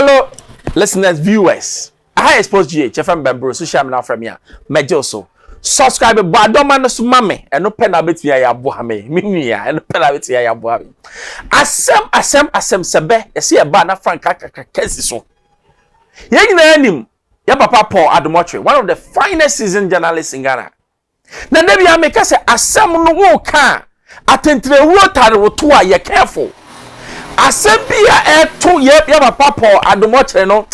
fellow listeners, viewers. I Xposed GH from Bamboo, social media from here. Mejoso. Subscribe to Adom and Sumame, and no pen a bit via Buhame, Minia, and no pen a bit via Buhame. Asem Sebe, a see a banner Frank Kessiso. Yang Papa Paul Adom, one of the finest seasoned journalists in Ghana. Na nebi ya make say asem no wo ka atentre water wo to a ye careful. Asem bia to ye Papa Paul Adom no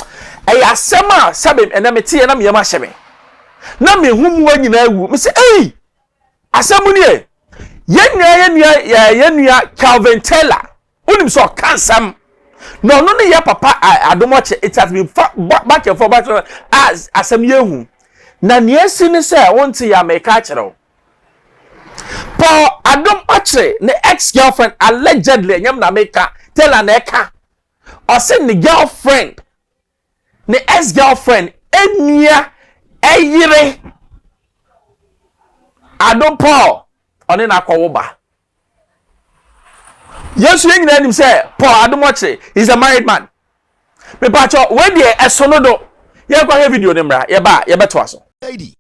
e asem a sabe na meti na me ma hye me. Na me humu anyina awu. Me say eh asem ni e ye nua Calvin Taylor. Unim so kansam. No ye Papa Adom it has been back and forth as asem yehu. Na niesi ni se wonti ya meka kire Paul Adom Okyere ne ex-girlfriend allegedly nyam na meka tell an eka o se ni girlfriend ne ex-girlfriend enia eyire Adom Paul oni na kwawo ba Yesu nyina nim se Paul Adom Okyere is a married man me pa cho we de esono do ye kwa video ne mra ye beto aso lady.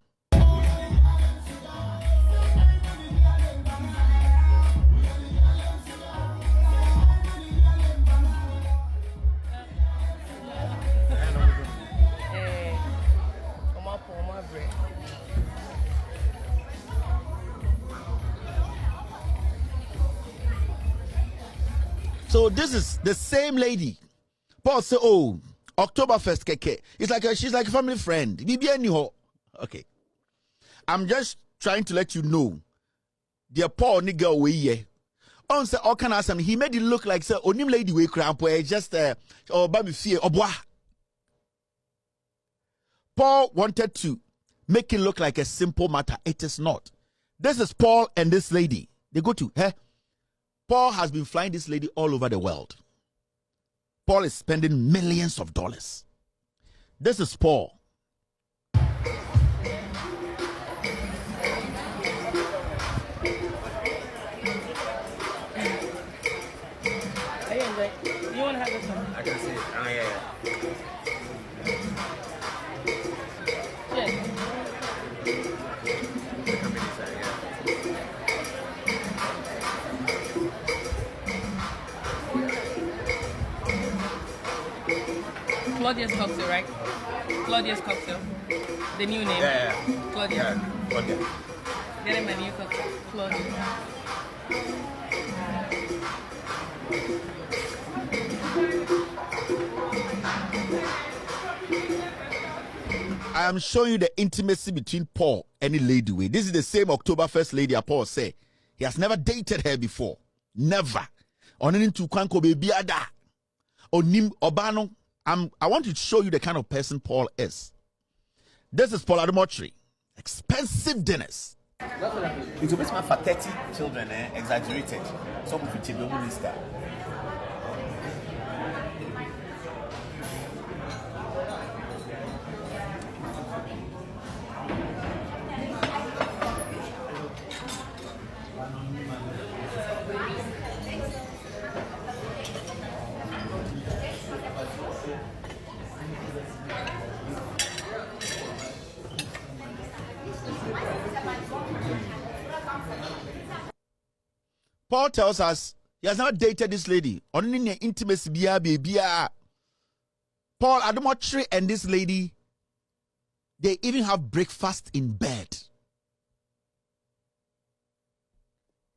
So this is the same lady. Paul say, "Oh, Oktoberfest keke." It's like she's like a family friend. Okay. I'm just trying to let you know. The Paul nigga away here. On say all kind of some. He made it look like say onim lady we cramp just or baby fear or bois. Paul wanted to make it look like a simple matter. It is not. This is Paul and this lady. They go to her. Paul has been flying this lady all over the world. Paul is spending millions of dollars. This is Paul. You want to have this one? I can see it. Oh, yeah. Claudia's cocktail, right? Claudia's cocktail. The new name. Yeah. Claudia. Yeah. Claudia. Get him a new cocktail. Claudia. I am showing you the intimacy between Paul and the lady. This is the same Oktoberfest lady Paul say. He has never dated her before. Never. Onin to kwanko baby ada. Onim obano. I want to show you the kind of person Paul is. This is Paul Adom Okyere. Expensive dinners. It's a bit for 30 children, exaggerated. Some of it will be this. Paul tells us he has never dated this lady. Only intimacy baby. Paul Adom Okyere and this lady, they even have breakfast in bed.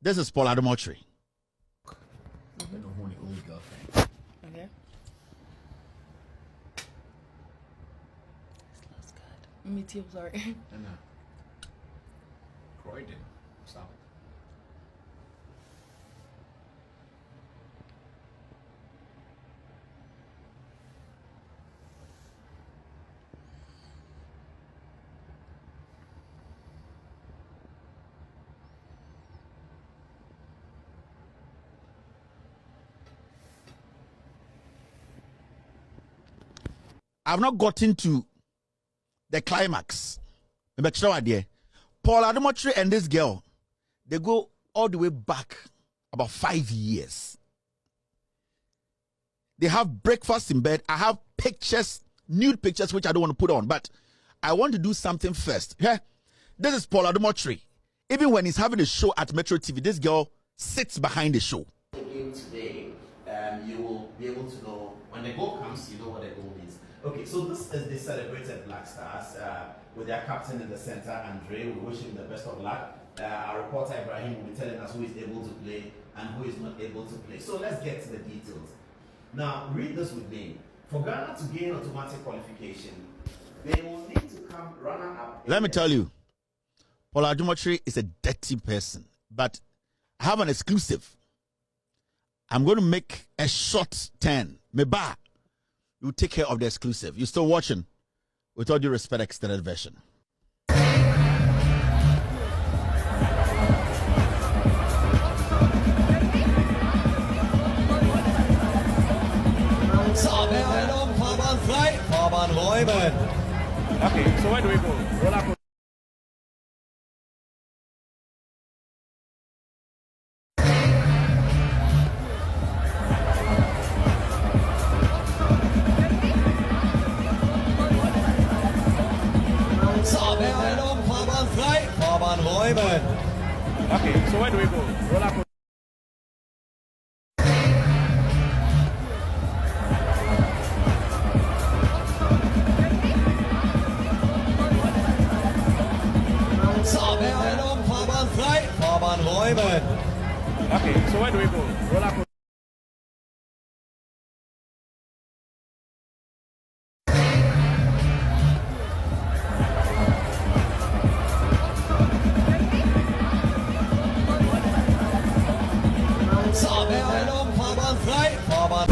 This is Paul Adom Okyere. Okay. This looks good. Me too, sorry. Croydon. South. I've not gotten to the climax. Paul Adom Okyere and this girl, they go all the way back about 5 years. They have breakfast in bed. I have pictures, nude pictures, which I don't want to put on, but I want to do something first. Yeah? This is Paul Adom. Even when he's having a show at Metro TV, this girl sits behind the show. Again today, you will be able to know when the goal comes, you know what the goal means. Okay, so this is the celebrated Black Stars with their captain in the center, Andre. We wish him the best of luck. Our reporter Ibrahim will be telling us who is able to play and who is not able to play. So let's get to the details. Now, read this with me. For Ghana to gain automatic qualification, they will need to come runner-up. Let me tell you, Paul Adom is a dirty person, but I have an exclusive. I'm going to make a short turn. Meba, you take care of the exclusive. You're still watching? With all due respect, extended version. Okay, so where do we go? Roll up. Okay, so where do we go? Roll up. Okay, so where do we go? Roll up.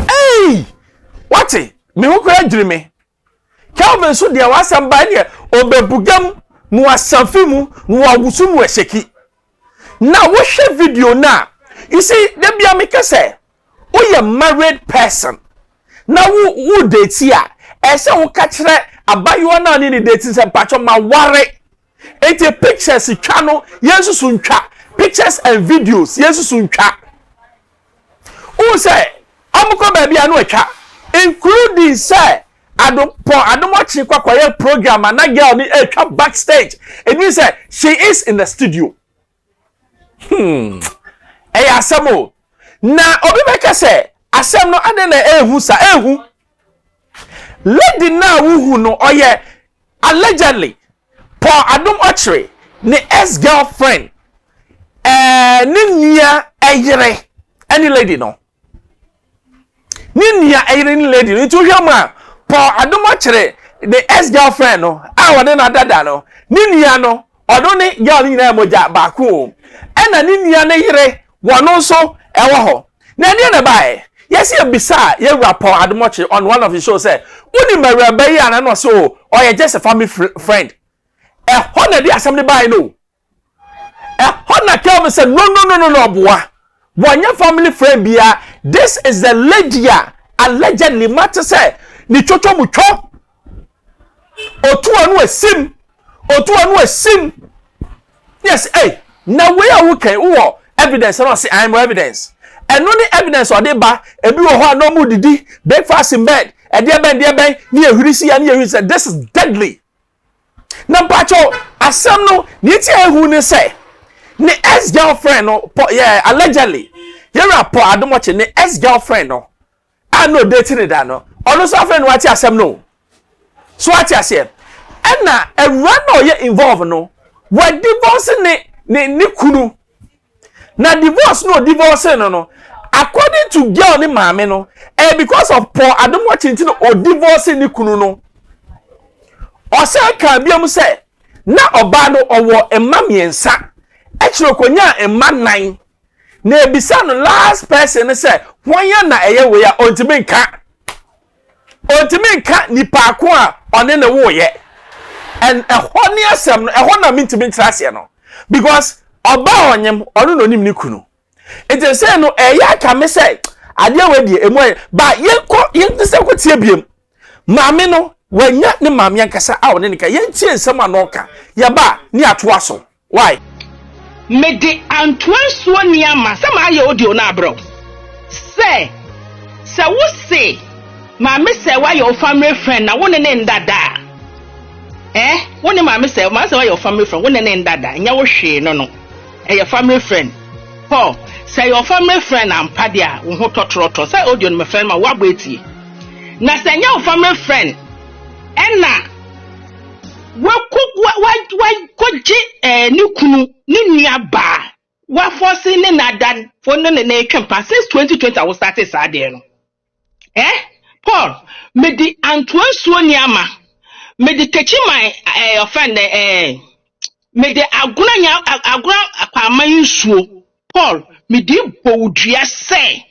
Hey! What? Me who could dream me? Calvin so there was somebody obebugam mu asanfimu mu awusumu esheki. Now what share video now? You see, there be a make say, oh, you married person. Now who date here? I say who catch that about you now in the dating and patch on my worry. It's a pictures channel, yes suncha. Pictures and videos, yes suncha. Who say I'm going baby I know a chat, including say I don't watch a quiet program and that girl need a chat backstage. It means that she is in the studio. Asamo na obi beka say asem no ade na ehu sa ehu lady na wuhu no oye allegedly Paul Adom Okyere ne ex-girlfriend ne nia eyere any lady no ne nia eyere ni lady no to hwama Paul Adom Okyere the ex-girlfriend no a wode na dada no ne nia no odo ne girl ni na moja ba ko ena ne nia ne yere wono so ewo ho na ne na bae yes ye bisa ye Paul Adom Okyere on one of his shows say woni mawra bayi ana no so or you just a family friend ho na di asem ne bae no ho na Kelvin say no boa wonya family friend bia this is the lady allegedly matter say ni chocho mucho otu anu asim yes hey na we are okay wo evidence no say I'm evidence and no evidence or dey ba ebi wo ho no mu didi breakfast in bed e dey ben ni ehurisi ya ni ehurisi this is deadly na pacho asem no ni ti ehu ni say ni ex girlfriend no yeah allegedly here Paul Adom Okyere ni ex girlfriend no I no dating that no ono so friend what asem no so what asem and na a run no ye involved no we divorce ni kunu na divorce no according to girl ni maame no because of Paul Adom Okyere no o divorce ni kunu no o say kan biam say na oba no owo emma miensa e kire konya emma nan na ebisa no last person say wonya na eye we ya ontimi nka nipa ko a one na wo ye and ehọ ni asem no ehọ na mintimi ntrase no because oba onyem ono no nim ni kunu it is say no eya ka me say ade we die emu ba yen se ko tie biem maame no wanya ne maame yankasa a one ne ka yen tie nsem anoka ya ba ni atoa so why me de antoansuo ni ama sama aye audio na abro say wo say Mammy say why your family friend na one name dada. One mammy say why your family friend one name dada. Nya wo hwe no no. Your family friend. Paul say your family friend and padia wo ho totroto say audio no me friend ma wa boetie. Na say nya your family friend. Enna wakoji ni kunu ni nua ba wa force ni nadan for no na twempa since 2020 I was started saa de no Paul me di antoansuo ni ama me di kechi my friend me di aguna akwaman nsuo Paul me di bowdua say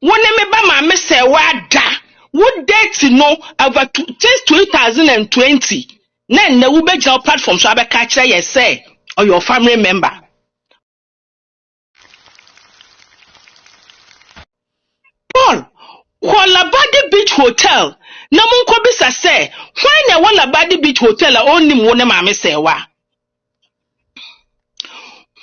wone me ba ma me say wada would date no over since 2020 na wo be job platform so abeka kire ye say or your family member Paul Labadi Beach Hotel na munko bisa say why na Labadi Beach Hotel a onim wo ne ma me say wa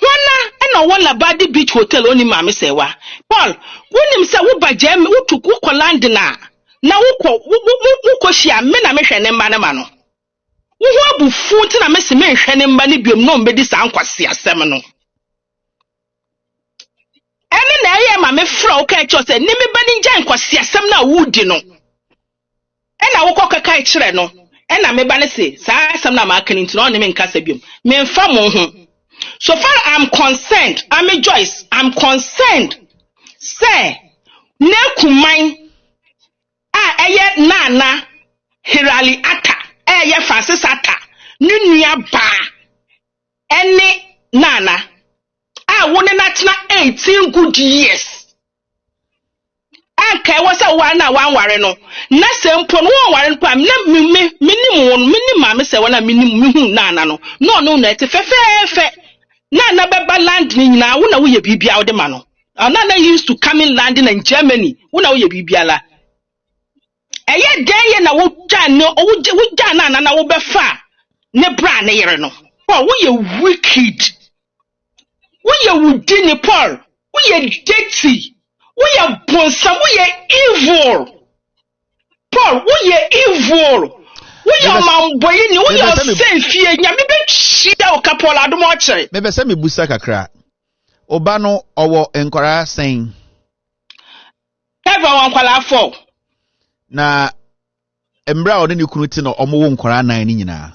wana na Labadi Beach Hotel onim ma me say wa Paul wonim say wo ba jam wo tuku ko land na wukọ shia me na mehwe ne mba ne ma no wo ho abufu nti na mese mehwe ne mba ne biom no mbedi sa nkwase asem no ene na eye ma me fra o ka cho se ne me ba ne nja nkwase asem na wudi no ena wukọ kaka kire no ena me ba ne se sa asem na ma kan nti no ne me nkasa biom me mfa mo ho so far I'm concerned I'm Joyce I'm concerned say ne kuman eye nana Hirali ata eye Francis ata nunua ba ene nana wone na tena 18 good years anka wasa wana wanware no na sempo no wanware no pa na minim ma me se wana minim nana no no na ete fefefe nana beba land ni nyina wo na wo ye bibia wo de ma no nana used to come in landing in Germany wo na wo ye bibia la eye den na wo gya na wo befa ne bra ne yere no Paul wo ye wicked wo ye wudi ni Paul wo ye dirty wo ye bonsam wo ye evil Paul wo ye evil wo ye mamboyi ni wo ye senfie nya me be hia o Paul Adom Okyere me be se me busa kakra oba no owo enkwara sen ever wan kwala for na embra one ne kunu ti no omo nkwara nan ni nyina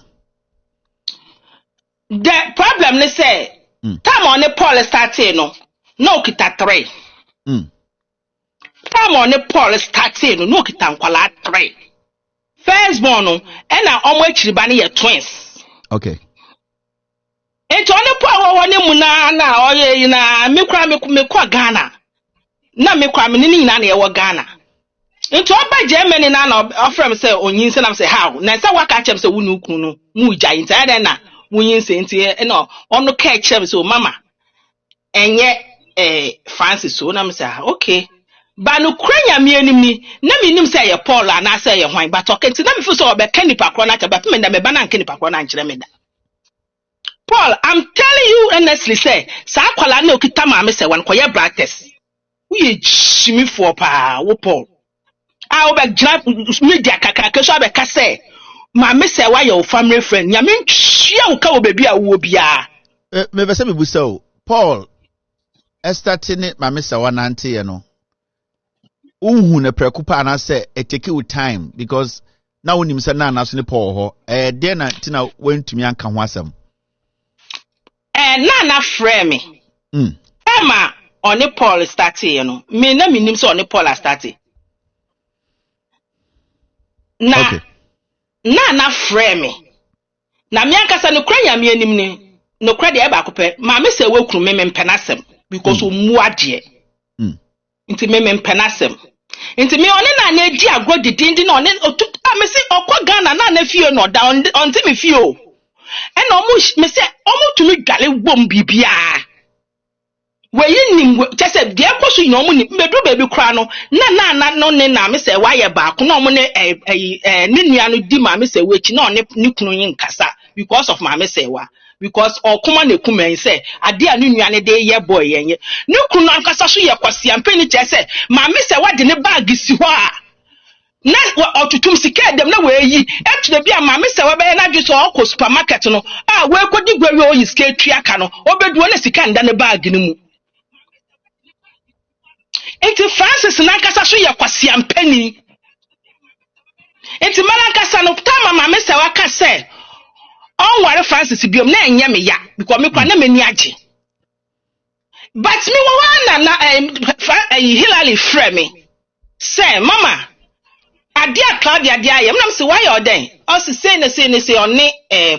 the problem ne say time on the Paul started no kita 3 time on the Paul started no kita nkwala 3 first born no and na omo akiriba ne ye twins okay ento on the Paul wone mu na oye na me kwa Ghana na me kwa me ni nyina na ye wo Ghana into oba Germany na offer me say onyin se na say how na say waka chem say wunu kunu no mu gya ntia den na wunyin se ntie no onu ka chem say mama enye Francis so na me say okay ba no kranya me anim ni na me nim say ye Paul na say ye hwan but okay nti na me fu so oba kanipa kro na ba me na me ba na kanipa kro na nkire me da Paul I'm telling you honestly say sa kwala na okita ma me say wan koye brackets we chimi for pa wo Paul I will be media kaka so abeka say ma me say why your family friend nya me ntwia wo ka wo baby a wo bia me be say me busa o Paul estatine ma me say wanante ye no unhu na prekupa na say e take you time because na wonim say na na so ne Paul ho de na tina wantumi anka ho asem na frame me Emma on the Paul started you know me na minim say on the Paul started na okay. na frame na me ankasa no kra ya me anim ni no kra de e ba kope ma me se we kunu me mpenasem because omu ade nti me mpenasem nti me one na edi agro didi na one me se okwa Ghana na fie no da on ti me fie o e na omu me se omu tumi dwale gbom bibia weyi nim chese de akoso yin omu ni medu baby kra no na no ne na me se wa ye ba ko na omu ne ne nua no di ma me se wechi na one ni kunu yin kasa because of ma me se wa because okuma na kuma say ade anu nuane de ye boy yenye ne kunu ankasa so ye kwase ampani che say ma me say wade ne bag si ho a na otutum sika dem na we yi etu bia ma me say we be na dwe so okọ supermarket no a we kodi gwawe o yi sika tuaka no obeduo na sika nda ne bag ni mu enti Francis na ankasa so ye kwase ampani enti mala ankasa no ta ma me say waka say on ware Francis biom na enye me ya because me kwa na mani age but me wa na Hillary frame me say mama adia Claudia dia yam nam say why oden o say on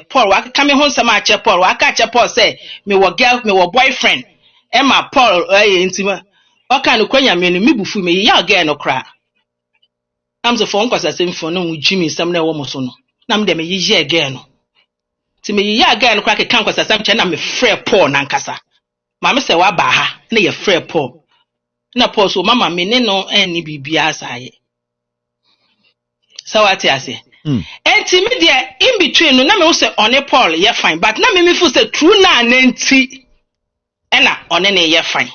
Paul wa ka me ho nsam a che Paul wa ka che Paul say me wo girl me wo boyfriend Emma Paul intima o ka no kwanya me no me bufu me ya girl no kra am so for nkwasa sem for no jimi sam na wo mo so no nam de me yi girl no ti me yi girl no kra ke kan kwasa sam che na me frɛ Paul na nkasa ma me say wa ba ha na ye frɛ Paul na Paul so mama me ne no eni bibia asaye so what you say enti me there in between no na me say on Paul ye fine but na me feel say true na nanti ena on ne ye fine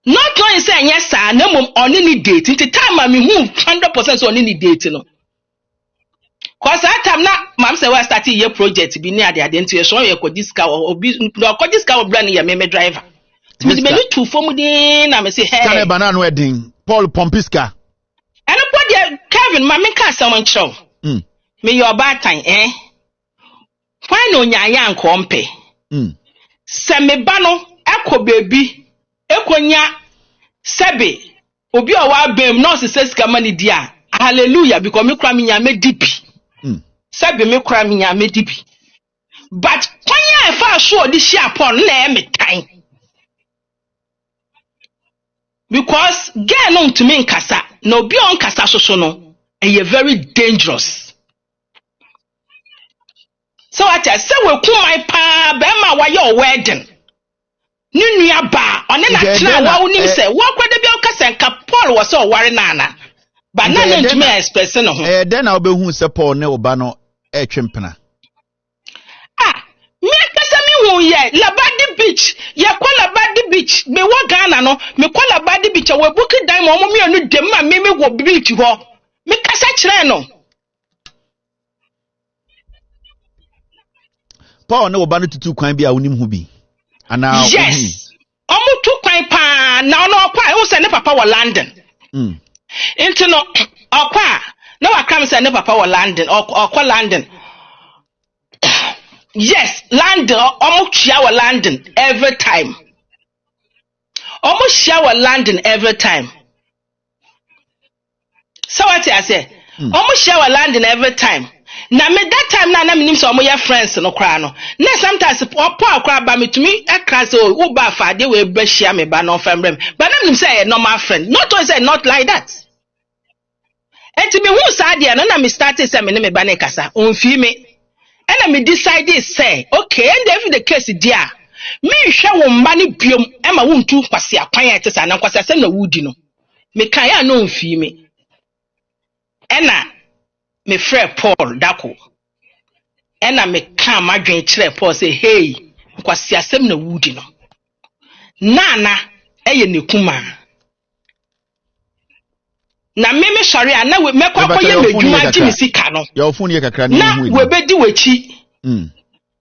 not going say yes sir na mum on ni date nti time me hu 100% on ni date no cause that time na mam say we start ye project bi ni ade nti so ye ko disca obi no ko disca obra ni ye me driver me me tu fom din na me say hey Kane banana wedding Paul Pompiska and what Kevin ma me ka someone show me your bad time why no nyanya nkompe se me ba no ekọ baby ekonya sebe obi o wa bem no se sika mani dia hallelujah because me kra me nya me dipi sebe me kra me nya me dipi but kwanya e fa so odi hia pon na e me tan because girl no to me nkasa no bi on kasa so no e very dangerous so what I say we kumai pa be ma wa your wedding nunu ba one na tena wa unim say wo kwede bi o kasa nka Paul wo so ware nana ba na na ntumi express no ho den na obehu se Paul ne oba no e twempena me kasa me hu ye Labadi beach ye kwa Labadi beach me wo Ghana no me kwa Labadi beach we book dan mo me anu dem ma me wo beach ho me kasa kire no Paul ne oba no tutu kwan bi a wonim hu bi ana yes omo tu kwan pa na no kwa wo se ne papa wo London into no okwa na wa kam se ne papa wo London okwa London yes London omo chia wo London every time omo chia wo London every time so what I say omo chia wo London every time na me that time na me nim so omo ya friends no kra no na sometimes Paul kra ba me to me ekra say wo ba fa de we ba share me ba no famrem but na nim say a normal friend not to say not like that enti me hu sa de no na me start say me ne me ba ne kasa on fi me and me decide say okay and if the case dia me hwe wo mba ne biom e ma wo ntu kwase akwan ya tesa na kwase asem na wudi no me kan ya no on fi me ena me frɛ Paul dako ena me kan madwen kire Paul say hey kwasi asem na wudi no nana eye ne kuma na me sori ana we mekwa ye medwuma ji misika no ya ofuni ye kakra na hu we bedi wechi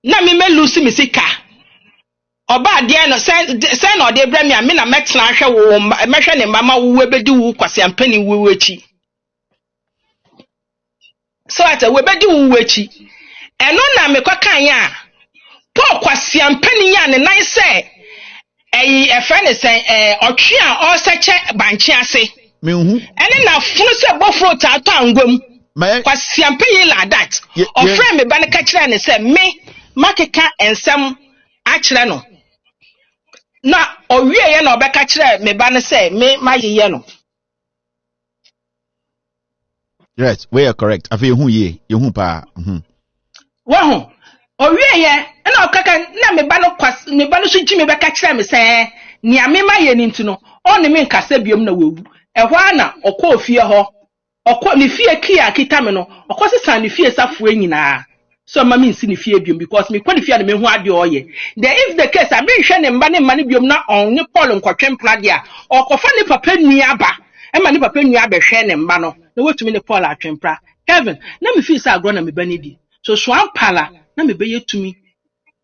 na me lusi misika oba de no say na ode bra me na metena hwe wo mehwe ne mama wo we bedi wo kwasi ampani wo wechi so ata we bedi wo wechi eno na me kwakan ya Paul kwasi ampani ya ne nan say e friend say otwe a o seche banchi ase me hu ene na funu se bofro ta to angwam kwasi ampani la that o friend me ba ne ka kire ne say me makeka ensem a kire no na owie ye na obeka kire me ba ne say me mayeye no yes we are correct afi hu ye hu pa wahu owie ye na okaka na me ba no kwasi me ba no so ji me beka kire me say nia me maye ni ntu no on me nkasa biom na wewu ehwa na okọ ofie ho okọ ne fie kia kita me no okọ sesa ne fie safo nyina so mama in sini fie biom because me kwani fie na me hu ade oye then if the case I be hwe ne mba ne mane biom na on ne Paul nkwatwe mpra dia okofa ne papa nua aba e ma ne papa nua be hwe ne mba no na wetumi ne Paul atwempra Kevin na me feel say agro na me ba ne di so ampala na me be yetumi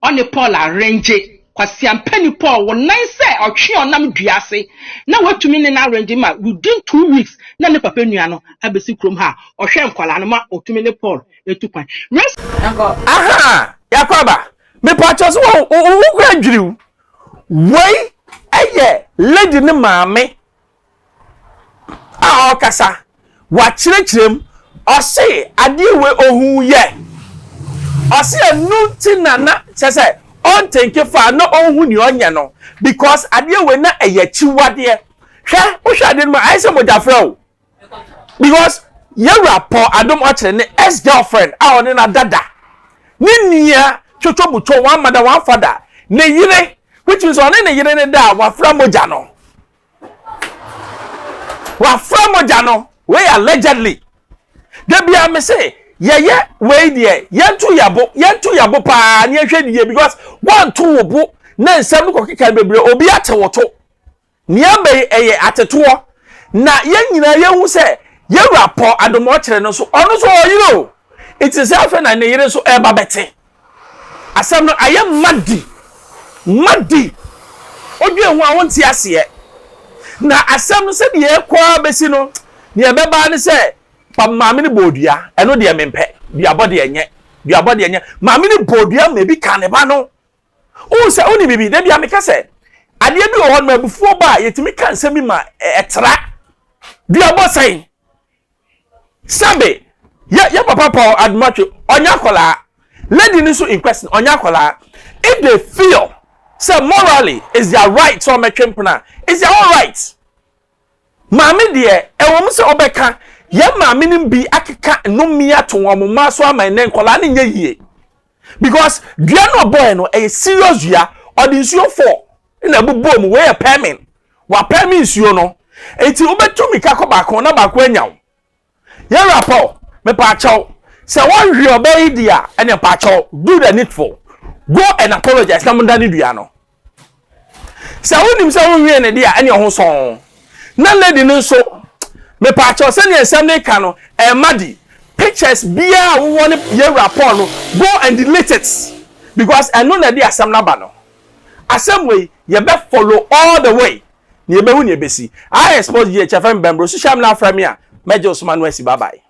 on ne Paul arrange kwasi ampani Paul won nan say otwe onam duase na wetumi ne na arrange ma within 2 weeks na ne papa nua no abesi krom ha ohwe nkwala no ma otumi ne Paul etukwan aha yakoba me pacho so wo kwa adwiriw wei eye lady ne maame a okasa wa kirekirem ose ade we ohun ye ose anu ti nana sese on tenke fa no ohun ni onye no because ade we na eye chiwade hwe wo hwe ade no ai se mojafra o because yewra po Adom Okyere ne ex girlfriend a one na dada ni nia chochobucho one mother one father ne yire which is on ne yire ne da wa fra moja no we allegedly de bia me say ye we die yentu yabo pa ni ehwe die because one two obo na nsem no kokeka bebre obi atewoto ni abai eye ateto na ye nyina ye hu say ye rapport Adom Okyere no so ono so oyiro it is self na ne yire so eba bete asem no aye madi odwe hu awonti ase na asem no se de ye kwa besi no ne ebeba ne se pa maame ne bodua eno de mempe duabode enye maame ne bodua mebi kaneba no o se oni bibi de bia meka se ade bi wo ho no abufuo ba yetimi kan semi ma etra duabo sai sabe ya papa Paul Adom Okyere onya kola lady ni so in question onya kola if they feel say morally is their right so metwempna is their own right maame de ewom se obeka ye maame nim bi akeka nomia to womma so amane nkola ne nya yie because dua no boy no a serious dua odinsuo for na bubom we payment wa payment suo no enti obetumi ka koba kon na ba ko anyaw ye rapport me pa chaw say one hwe obey dia ene pa chaw do the needful go and apologize na munda ni dua no say wonim say won hwe ne dia ene ho son na lady no so me pa chaw say ne ensem ka no e madi pictures bia wo won ye rapport no go and delete it because I know na dia asem na ba no asem we ye be follow all the way ni e be hu ni e be si I expose ye chefem bembro social media from here mejo so manu esi bye bye.